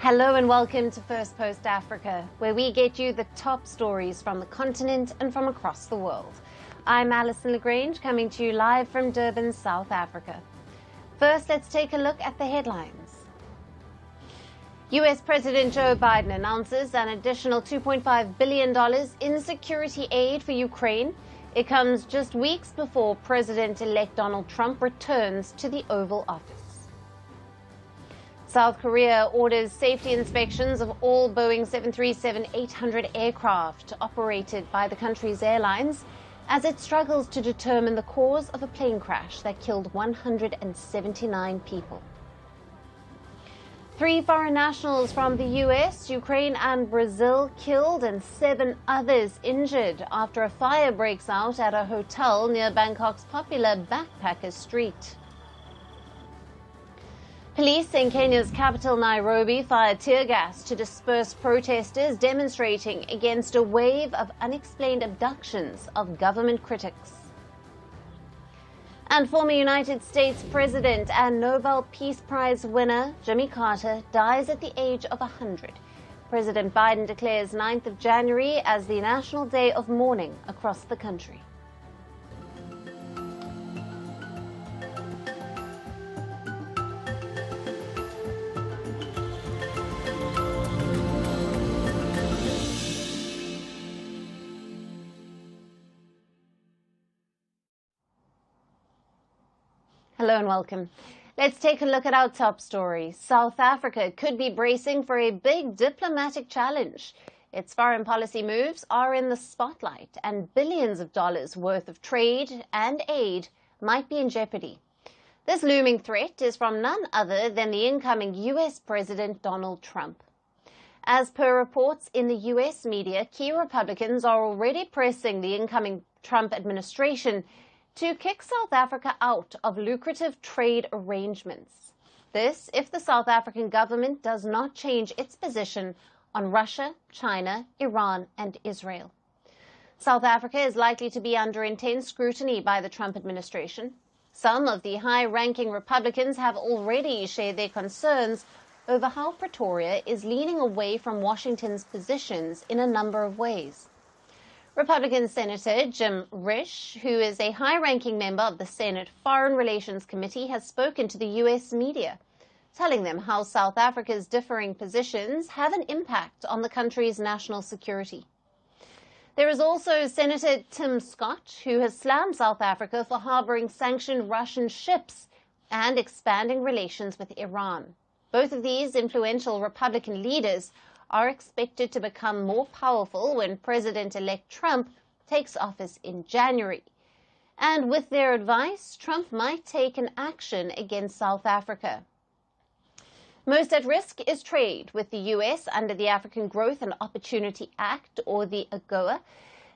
Hello and welcome to Firstpost Africa, where we get you the top stories from the continent and from across the world. I'm Alison Lagrange, coming to you live from Durban, South Africa. First, let's take a look at the headlines. US President Joe Biden announces an additional $2.5 billion in security aid for Ukraine. It comes just weeks before President-elect Donald Trump returns to the Oval Office. South Korea orders safety inspections of all Boeing 737-800 aircraft operated by the country's airlines as it struggles to determine the cause of a plane crash that killed 179 people. 3 foreign nationals from the US, Ukraine and Brazil killed and 7 others injured after a fire breaks out at a hotel near Bangkok's popular Backpacker Street. Police in Kenya's capital, Nairobi, fired tear gas to disperse protesters demonstrating against a wave of unexplained abductions of government critics. And former United States President and Nobel Peace Prize winner Jimmy Carter dies at the age of 100. President Biden declares 9th of January as the National Day of Mourning across the country. Hello and welcome. Let's take a look at our top story. South Africa could be bracing for a big diplomatic challenge. Its foreign policy moves are in the spotlight, and billions of dollars worth of trade and aid might be in jeopardy. This looming threat is from none other than the incoming US President Donald Trump. As per reports in the US media, key Republicans are already pressing the incoming Trump administration to kick South Africa out of lucrative trade arrangements. This if the South African government does not change its position on Russia, China, Iran and Israel. South Africa is likely to be under intense scrutiny by the Trump administration. Some of the high-ranking Republicans have already shared their concerns over how Pretoria is leaning away from Washington's positions in a number of ways. Republican Senator Jim Risch, who is a high-ranking member of the Senate Foreign Relations Committee, has spoken to the U.S. media, telling them how South Africa's differing positions have an impact on the country's national security. There is also Senator Tim Scott, who has slammed South Africa for harboring sanctioned Russian ships and expanding relations with Iran. Both of these influential Republican leaders are expected to become more powerful when President-elect Trump takes office in January. And with their advice, Trump might take an action against South Africa. Most at risk is trade with the U.S. under the African Growth and Opportunity Act, or the AGOA.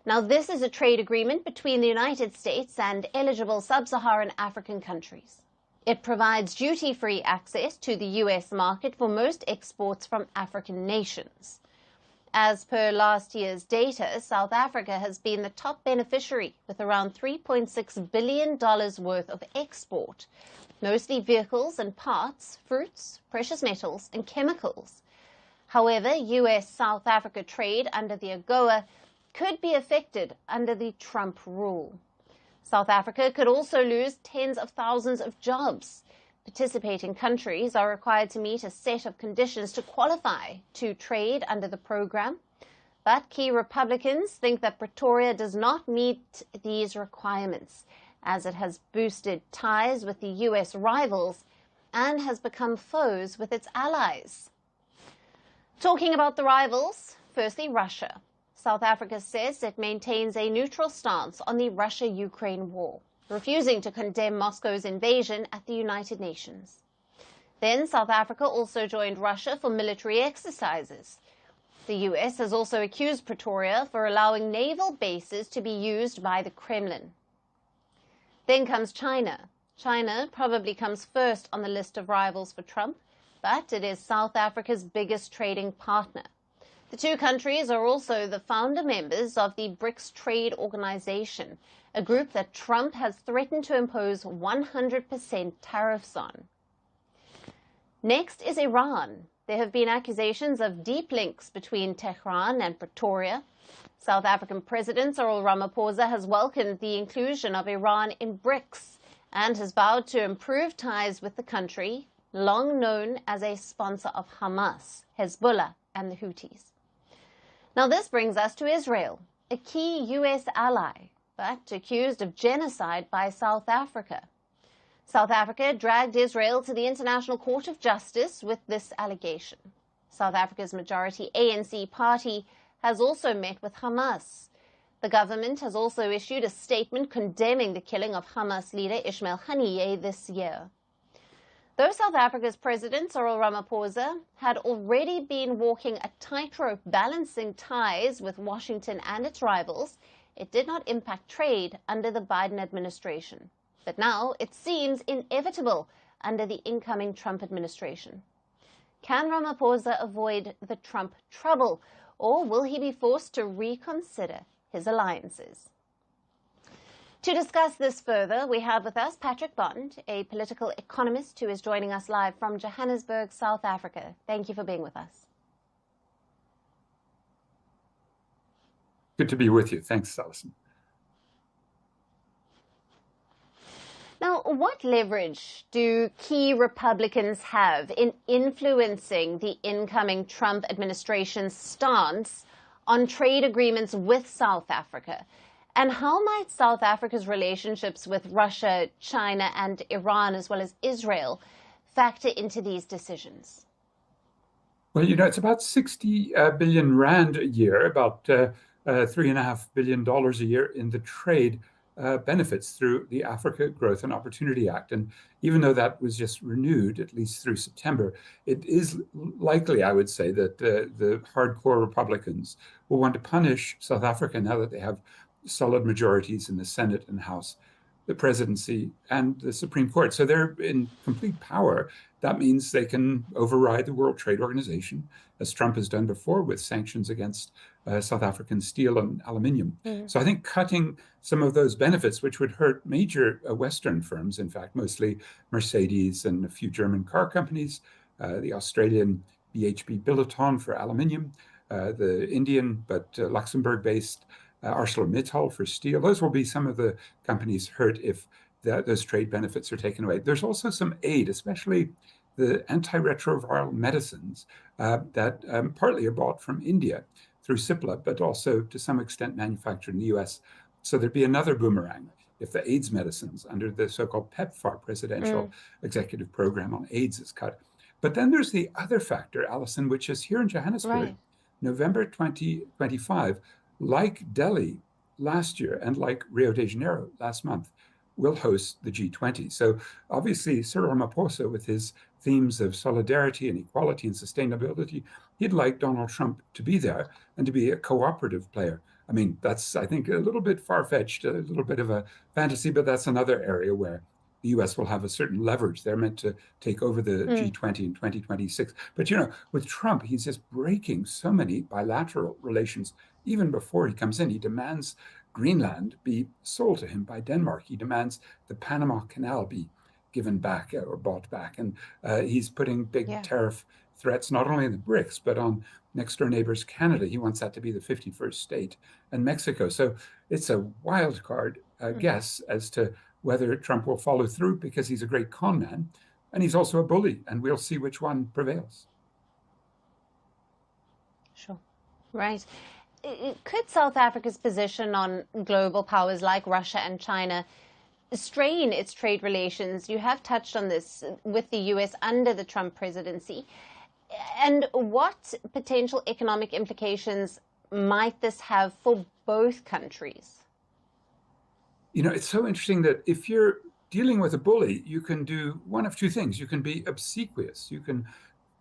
Now, this is a trade agreement between the United States and eligible sub-Saharan African countries. It provides duty-free access to the U.S. market for most exports from African nations. As per last year's data, South Africa has been the top beneficiary with around $3.6 billion worth of export, mostly vehicles and parts, fruits, precious metals and chemicals. However, U.S.-South Africa trade under the AGOA could be affected under the Trump rule. South Africa could also lose tens of thousands of jobs. Participating countries are required to meet a set of conditions to qualify to trade under the program. But key Republicans think that Pretoria does not meet these requirements, as it has boosted ties with the U.S. rivals and has become foes with its allies. Talking about the rivals, firstly, Russia. South Africa says it maintains a neutral stance on the Russia-Ukraine war, refusing to condemn Moscow's invasion at the United Nations. Then South Africa also joined Russia for military exercises. The U.S. has also accused Pretoria for allowing naval bases to be used by the Kremlin. Then comes China. China probably comes first on the list of rivals for Trump, but it is South Africa's biggest trading partner. The two countries are also the founder members of the BRICS Trade Organization, a group that Trump has threatened to impose 100% tariffs on. Next is Iran. There have been accusations of deep links between Tehran and Pretoria. South African President Cyril Ramaphosa has welcomed the inclusion of Iran in BRICS and has vowed to improve ties with the country, long known as a sponsor of Hamas, Hezbollah, and the Houthis. Now this brings us to Israel, a key U.S. ally, but accused of genocide by South Africa. South Africa dragged Israel to the International Court of Justice with this allegation. South Africa's majority ANC party has also met with Hamas. The government has also issued a statement condemning the killing of Hamas leader Ismail Haniyeh this year. Though South Africa's President Cyril Ramaphosa had already been walking a tightrope balancing ties with Washington and its rivals, it did not impact trade under the Biden administration. But now it seems inevitable under the incoming Trump administration. Can Ramaphosa avoid the Trump trouble, or will he be forced to reconsider his alliances? To discuss this further, we have with us Patrick Bond, a political economist who is joining us live from Johannesburg, South Africa. Thank you for being with us. Good to be with you. Thanks, Alison. Now, what leverage do key Republicans have in influencing the incoming Trump administration's stance on trade agreements with South Africa? And how might South Africa's relationships with Russia, China, and Iran, as well as Israel, factor into these decisions? Well, it's about 60 billion rand a year, about $3.5 billion a year in the trade benefits through the Africa Growth and Opportunity Act. And even though that was just renewed, at least through September, it is likely, I would say, that the hardcore Republicans will want to punish South Africa now that they have solid majorities in the Senate and House, the presidency, and the Supreme Court. So they're in complete power. That means they can override the World Trade Organization, as Trump has done before with sanctions against South African steel and aluminium. So I think cutting some of those benefits, which would hurt major Western firms, in fact, mostly Mercedes and a few German car companies, the Australian BHP Billiton for aluminium, the Indian but Luxembourg-based ArcelorMittal for steel. Those will be some of the companies hurt if those trade benefits are taken away. There's also some aid, especially the antiretroviral medicines that partly are bought from India through CIPLA, but also to some extent manufactured in the US. So there'd be another boomerang if the AIDS medicines under the so-called PEPFAR presidential executive program on AIDS is cut. But then there's the other factor, Alison, which is here in Johannesburg, November 2025, like Delhi last year and like Rio de Janeiro last month, will host the G20. So obviously Cyril Ramaphosa, with his themes of solidarity and equality and sustainability, he'd like Donald Trump to be there and to be a cooperative player. I mean, that's, I think, a little bit far-fetched, a little bit of a fantasy, but that's another area where the U.S. will have a certain leverage. They're meant to take over the G20 in 2026. But, with Trump, he's just breaking so many bilateral relations. Even before he comes in, he demands Greenland be sold to him by Denmark. He demands the Panama Canal be given back or bought back. And he's putting big tariff threats, not only in the BRICS, but on next door neighbors, Canada. He wants that to be the 51st state, and Mexico. So it's a wild card guess as to whether Trump will follow through, because he's a great con man, and he's also a bully, and we'll see which one prevails. Sure. Right. Could South Africa's position on global powers like Russia and China strain its trade relations? You have touched on this with the U.S. under the Trump presidency. And what potential economic implications might this have for both countries? It's so interesting that if you're dealing with a bully, you can do one of two things. You can be obsequious. You can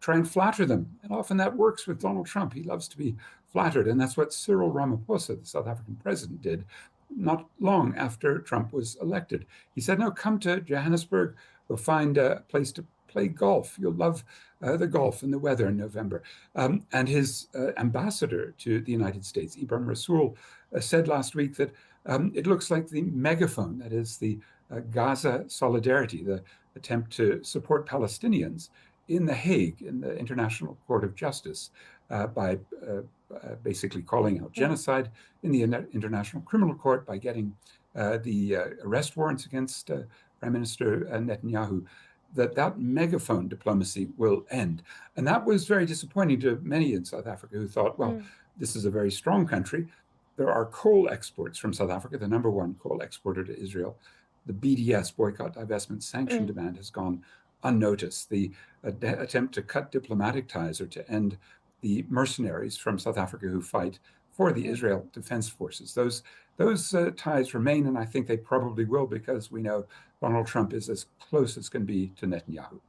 try and flatter them. And often that works with Donald Trump. He loves to be flattered. And that's what Cyril Ramaphosa, the South African president, did not long after Trump was elected. He said, no, come to Johannesburg. We'll find a place to play golf. You'll love the golf and the weather in November. And his ambassador to the United States, Ibrahim Rasool, said last week that it looks like the megaphone, that is the Gaza solidarity, the attempt to support Palestinians, in The Hague, in the International Court of Justice, by basically calling out genocide, in the International Criminal Court by getting the arrest warrants against Prime Minister Netanyahu, that megaphone diplomacy will end. And that was very disappointing to many in South Africa who thought, well, this is a very strong country. There are coal exports from South Africa, the number one coal exporter to Israel. The BDS, boycott, divestment, sanction demand has gone unnoticed. The attempt to cut diplomatic ties or to end the mercenaries from South Africa who fight for the Israel Defense Forces. Those ties remain, and I think they probably will, because we know Donald Trump is as close as can be to Netanyahu.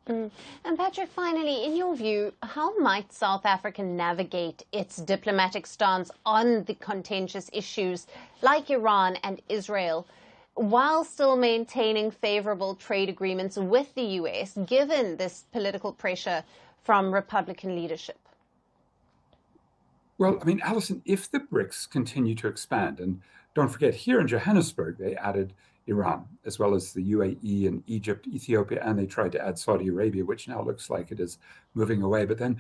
And Patrick, finally, in your view, how might South Africa navigate its diplomatic stance on the contentious issues like Iran and Israel, while still maintaining favorable trade agreements with the US, given this political pressure from Republican leadership? Well, I mean, Alison, if the BRICS continue to expand, and don't forget, here in Johannesburg, they added Iran, as well as the UAE and Egypt, Ethiopia, and they tried to add Saudi Arabia, which now looks like it is moving away. But then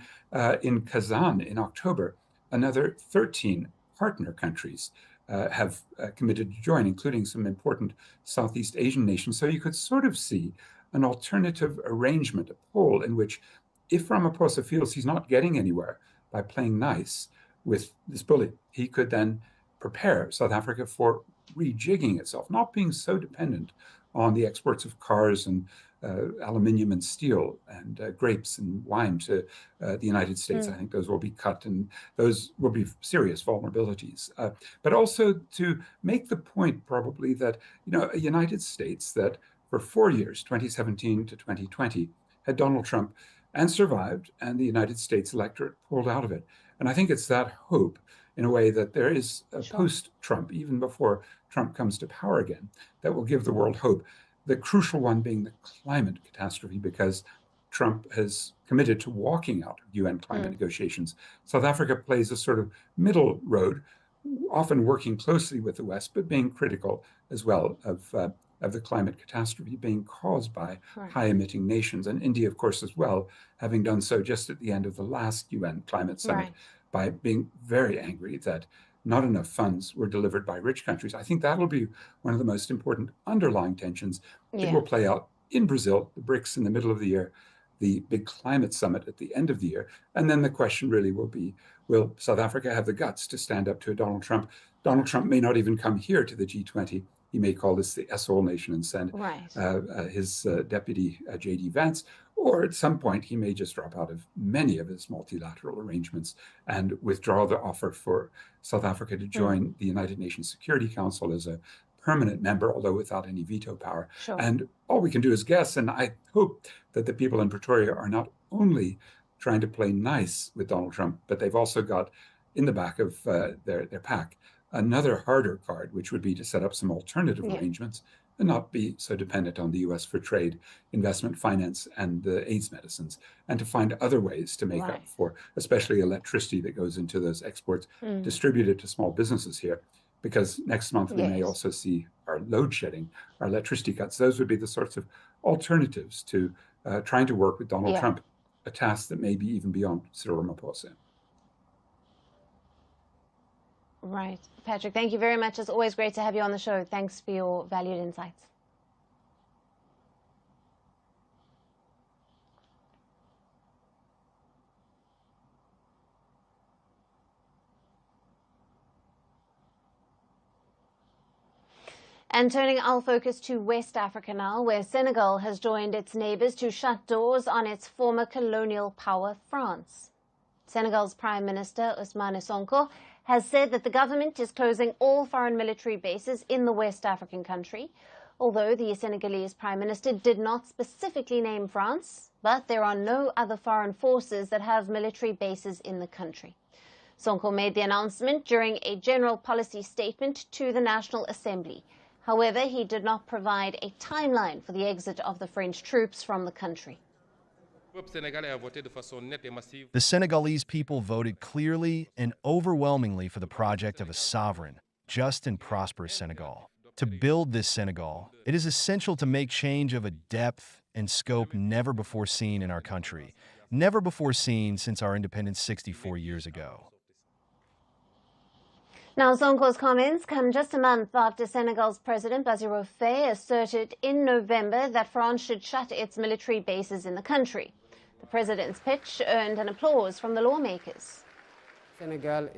in Kazan in October, another 13 partner countries have committed to join, including some important Southeast Asian nations. So you could sort of see an alternative arrangement, a pole in which, if Ramaphosa feels he's not getting anywhere by playing nice with this bully, he could then prepare South Africa for rejigging itself, not being so dependent on the exports of cars and aluminium and steel and grapes and wine to the United States. I think those will be cut, and those will be serious vulnerabilities. But also to make the point, probably, that a United States that for 4 years, 2017 to 2020, had Donald Trump and survived, and the United States electorate pulled out of it. And I think it's that hope, in a way, that there is a post-Trump, even before Trump comes to power again, that will give the world hope. The crucial one being the climate catastrophe, because Trump has committed to walking out of UN climate negotiations. South Africa plays a sort of middle road, often working closely with the West, but being critical as well of the climate catastrophe being caused by high-emitting nations. And India, of course, as well, having done so just at the end of the last UN climate summit by being very angry that not enough funds were delivered by rich countries. I think that'll be one of the most important underlying tensions. It will play out in Brazil, the BRICS in the middle of the year, the big climate summit at the end of the year. And then the question really will be, will South Africa have the guts to stand up to a Donald Trump? Donald Trump may not even come here to the G20. He may call this the SOL nation and send his deputy, J.D. Vance, or at some point he may just drop out of many of his multilateral arrangements and withdraw the offer for South Africa to join the United Nations Security Council as a permanent member, although without any veto power. And all we can do is guess, and I hope that the people in Pretoria are not only trying to play nice with Donald Trump, but they've also got in the back of their pack another harder card, which would be to set up some alternative arrangements and not be so dependent on the US for trade, investment, finance, and the AIDS medicines, and to find other ways to make up for, especially electricity that goes into those exports, distributed to small businesses here. Because next month we may also see our load shedding, our electricity cuts. Those would be the sorts of alternatives to trying to work with Donald Trump, a task that may be even beyond Cyril Ramaphosa. Right. Patrick, thank you very much. It's always great to have you on the show. Thanks for your valued insights. And turning our focus to West Africa now, where Senegal has joined its neighbors to shut doors on its former colonial power, France. Senegal's Prime Minister, Ousmane Sonko, has said that the government is closing all foreign military bases in the West African country, although the Senegalese Prime Minister did not specifically name France, but there are no other foreign forces that have military bases in the country. Sonko made the announcement during a general policy statement to the National Assembly. However, he did not provide a timeline for the exit of the French troops from the country. The Senegalese people voted clearly and overwhelmingly for the project of a sovereign, just and prosperous Senegal. To build this Senegal, it is essential to make change of a depth and scope never before seen in our country, never before seen since our independence 64 years ago. Now, Sonko's comments come just a month after Senegal's President Bassirou Faye asserted in November that France should shut its military bases in the country. The president's pitch earned an applause from the lawmakers. Senegal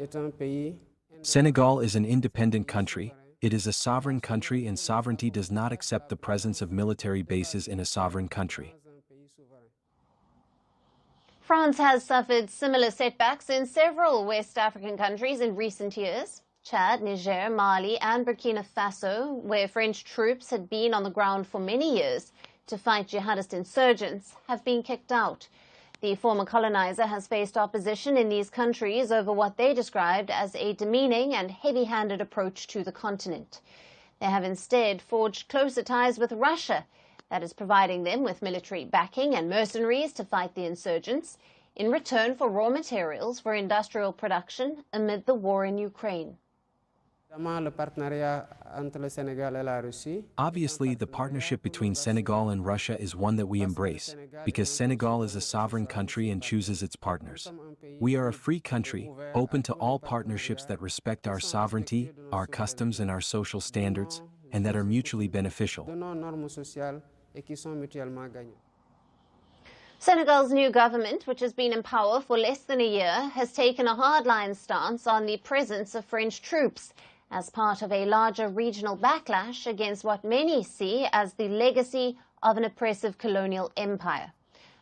is an independent country. It is a sovereign country, and sovereignty does not accept the presence of military bases in a sovereign country. France has suffered similar setbacks in several West African countries in recent years. Chad, Niger, Mali and Burkina Faso, where French troops had been on the ground for many years to fight jihadist insurgents, have been kicked out. The former colonizer has faced opposition in these countries over what they described as a demeaning and heavy-handed approach to the continent. They have instead forged closer ties with Russia, that is providing them with military backing and mercenaries to fight the insurgents, in return for raw materials for industrial production amid the war in Ukraine. Obviously, the partnership between Senegal and Russia is one that we embrace, because Senegal is a sovereign country and chooses its partners. We are a free country, open to all partnerships that respect our sovereignty, our customs and our social standards, and that are mutually beneficial. Senegal's new government, which has been in power for less than a year, has taken a hardline stance on the presence of French troops as part of a larger regional backlash against what many see as the legacy of an oppressive colonial empire.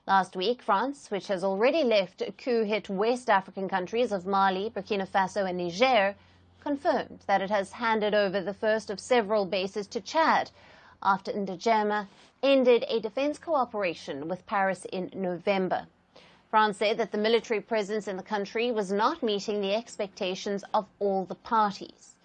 Last week, France, which has already left coup-hit West African countries of Mali, Burkina Faso and Niger, confirmed that it has handed over the first of several bases to Chad after Ndjema ended a defense cooperation with Paris in November. France said that the military presence in the country was not meeting the expectations of all the parties.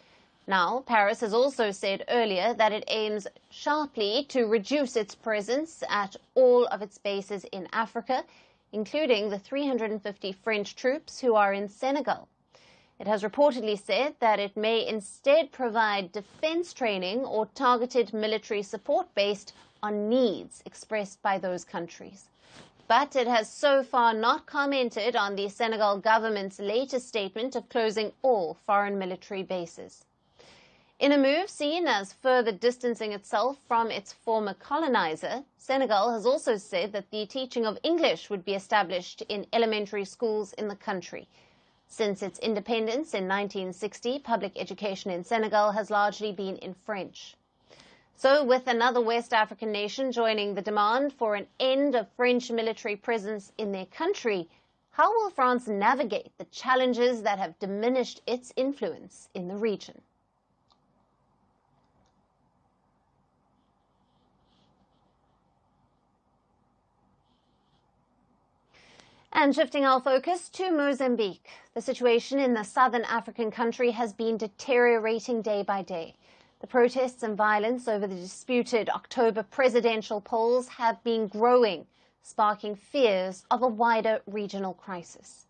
Now, Paris has also said earlier that it aims sharply to reduce its presence at all of its bases in Africa, including the 350 French troops who are in Senegal. It has reportedly said that it may instead provide defense training or targeted military support based on needs expressed by those countries. But it has so far not commented on the Senegal government's latest statement of closing all foreign military bases. In a move seen as further distancing itself from its former colonizer, Senegal has also said that the teaching of English would be established in elementary schools in the country. Since its independence in 1960, public education in Senegal has largely been in French. So, with another West African nation joining the demand for an end of French military presence in their country, how will France navigate the challenges that have diminished its influence in the region? And shifting our focus to Mozambique, the situation in the southern African country has been deteriorating day by day. The protests and violence over the disputed October presidential polls have been growing, sparking fears of a wider regional crisis.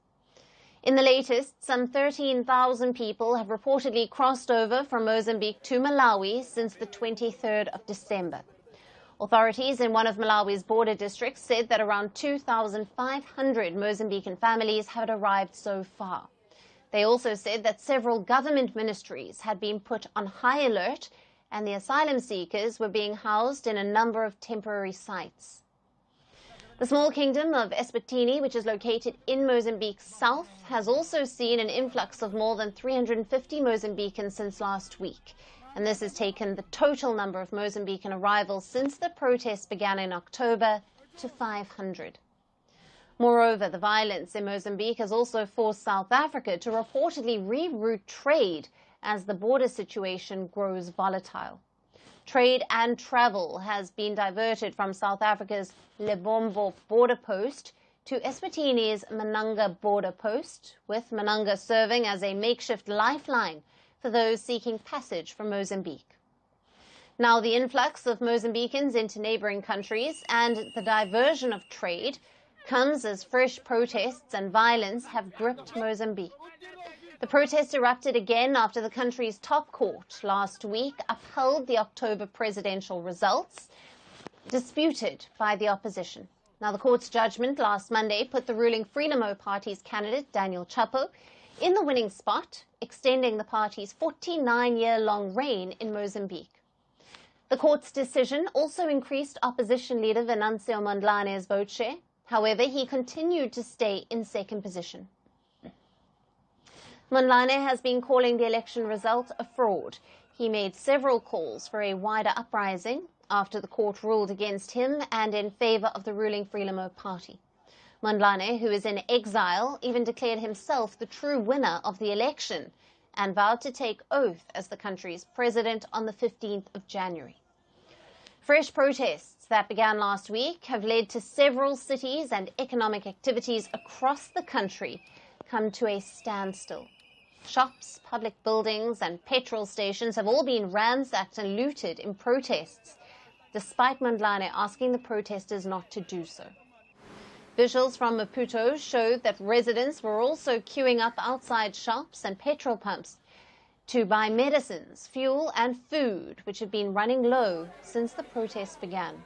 In the latest, some 13,000 people have reportedly crossed over from Mozambique to Malawi since the 23rd of December. Authorities in one of Malawi's border districts said that around 2,500 Mozambican families had arrived so far. They also said that several government ministries had been put on high alert and the asylum seekers were being housed in a number of temporary sites. The small kingdom of Eswatini, which is located in Mozambique's south, has also seen an influx of more than 350 Mozambicans since last week. And this has taken the total number of Mozambican arrivals since the protests began in October to 500. Moreover, the violence in Mozambique has also forced South Africa to reportedly reroute trade as the border situation grows volatile. Trade and travel has been diverted from South Africa's Lebombo border post to Eswatini's Mananga border post, with Mananga serving as a makeshift lifeline for those seeking passage from Mozambique. Now, the influx of Mozambicans into neighboring countries and the diversion of trade comes as fresh protests and violence have gripped Mozambique. The protest erupted again after the country's top court last week upheld the October presidential results, disputed by the opposition. Now, the court's judgment last Monday put the ruling Frelimo Party's candidate, Daniel Chapo, in the winning spot, extending the party's 49-year-long reign in Mozambique. The court's decision also increased opposition leader Venancio Mondlane's vote share. However, he continued to stay in second position. Mondlane has been calling the election result a fraud. He made several calls for a wider uprising after the court ruled against him and in favour of the ruling Frelimo Party. Mondlane, who is in exile, even declared himself the true winner of the election and vowed to take oath as the country's president on the 15th of January. Fresh protests that began last week have led to several cities and economic activities across the country come to a standstill. Shops, public buildings and petrol stations have all been ransacked and looted in protests, despite Mondlane asking the protesters not to do so. Visuals from Maputo showed that residents were also queuing up outside shops and petrol pumps to buy medicines, fuel and food, which have been running low since the protests began.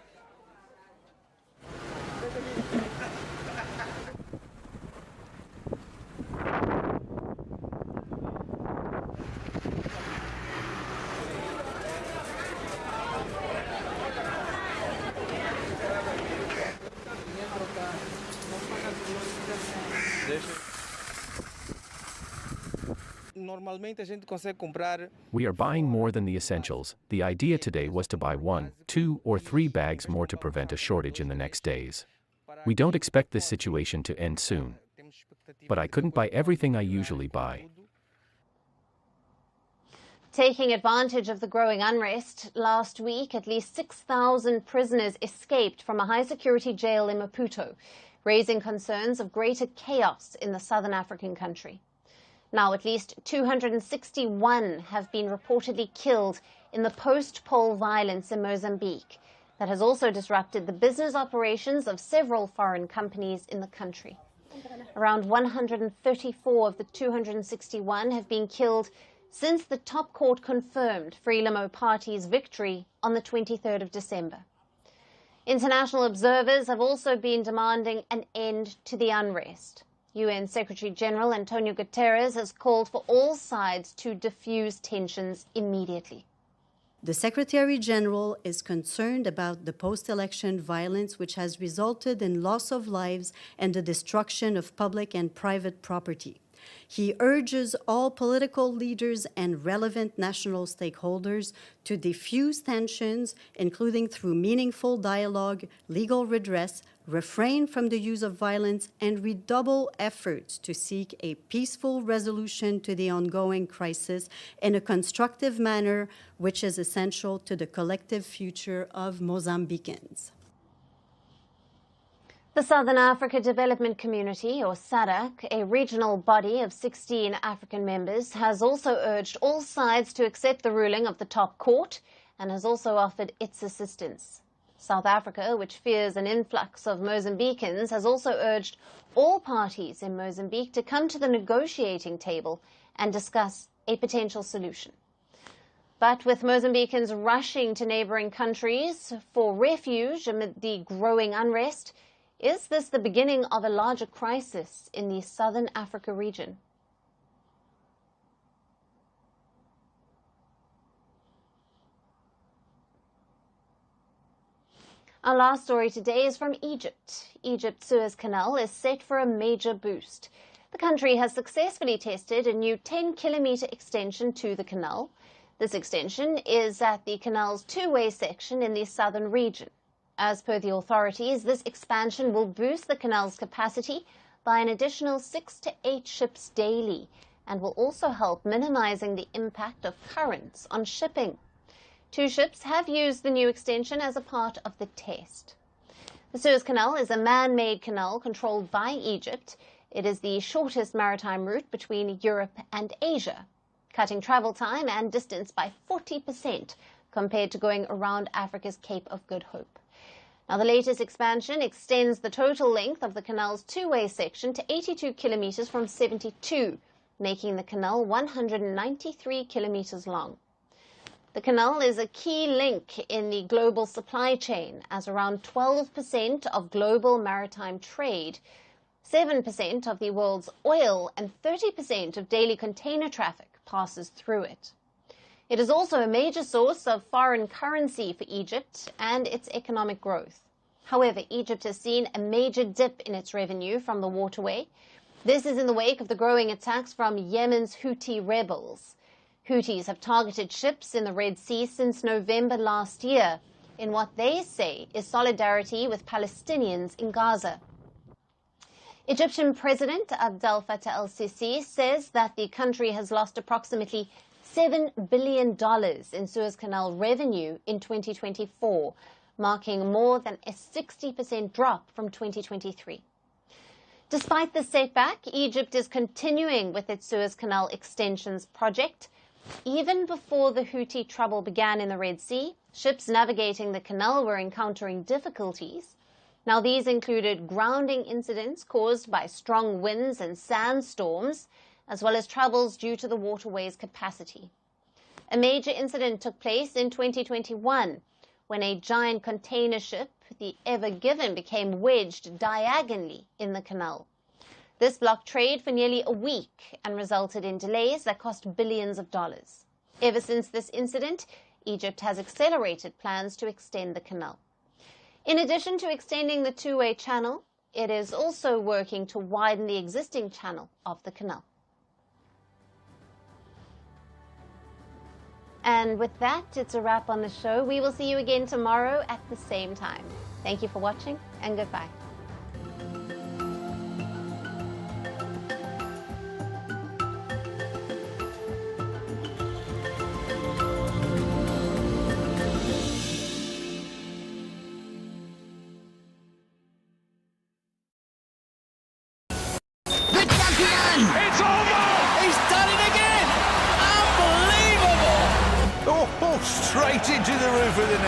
We are buying more than the essentials. The idea today was to buy 1, 2, or 3 bags more to prevent a shortage in the next days. We don't expect this situation to end soon. But I couldn't buy everything I usually buy. Taking advantage of the growing unrest, last week at least 6,000 prisoners escaped from a high-security jail in Maputo, raising concerns of greater chaos in the southern African country. Now, at least 261 have been reportedly killed in the post-poll violence in Mozambique that has also disrupted the business operations of several foreign companies in the country. Around 134 of the 261 have been killed since the top court confirmed Frelimo Party's victory on the 23rd of December. International observers have also been demanding an end to the unrest. UN Secretary-General Antonio Guterres has called for all sides to diffuse tensions immediately. The Secretary-General is concerned about the post-election violence which has resulted in loss of lives and the destruction of public and private property. He urges all political leaders and relevant national stakeholders to diffuse tensions, including through meaningful dialogue, legal redress, refrain from the use of violence, and redouble efforts to seek a peaceful resolution to the ongoing crisis in a constructive manner, which is essential to the collective future of Mozambicans. The Southern Africa Development Community, or SADC, a regional body of 16 African members, has also urged all sides to accept the ruling of the top court and has also offered its assistance. South Africa, which fears an influx of Mozambicans, has also urged all parties in Mozambique to come to the negotiating table and discuss a potential solution. But with Mozambicans rushing to neighbouring countries for refuge amid the growing unrest, is this the beginning of a larger crisis in the Southern Africa region? Our last story today is from Egypt. Egypt's Suez Canal is set for a major boost. The country has successfully tested a new 10-kilometre extension to the canal. This extension is at the canal's two-way section in the southern region. As per the authorities, this expansion will boost the canal's capacity by an additional 6 to 8 ships daily and will also help minimizing the impact of currents on shipping. 2 ships have used the new extension as a part of the test. The Suez Canal is a man-made canal controlled by Egypt. It is the shortest maritime route between Europe and Asia, cutting travel time and distance by 40% compared to going around Africa's Cape of Good Hope. Now, the latest expansion extends the total length of the canal's two-way section to 82 kilometres from 72 making the canal 193 kilometers long. The canal is a key link in the global supply chain, as around 12% of global maritime trade, 7% of the world's oil, and 30% of daily container traffic passes through it. It is also a major source of foreign currency for Egypt and its economic growth. However, Egypt has seen a major dip in its revenue from the waterway. This is in the wake of the growing attacks from Yemen's Houthi rebels. Houthis have targeted ships in the Red Sea since November last year in what they say is solidarity with Palestinians in Gaza. Egyptian President Abdel Fattah el-Sisi says that the country has lost approximately $7 billion in Suez Canal revenue in 2024, marking more than a 60% drop from 2023. Despite the setback, Egypt is continuing with its Suez Canal extensions project. Even before the Houthi trouble began in the Red Sea, ships navigating the canal were encountering difficulties. Now, these included grounding incidents caused by strong winds and sandstorms, as well as troubles due to the waterway's capacity. A major incident took place in 2021 when a giant container ship, the Ever Given, became wedged diagonally in the canal. This blocked trade for nearly a week and resulted in delays that cost billions of dollars. Ever since this incident, Egypt has accelerated plans to extend the canal. In addition to extending the two-way channel, it is also working to widen the existing channel of the canal. And with that, it's a wrap on the show. We will see you again tomorrow at the same time. Thank you for watching, and goodbye. It's almost! He's done it again! Unbelievable! Oh, straight into the roof of the net.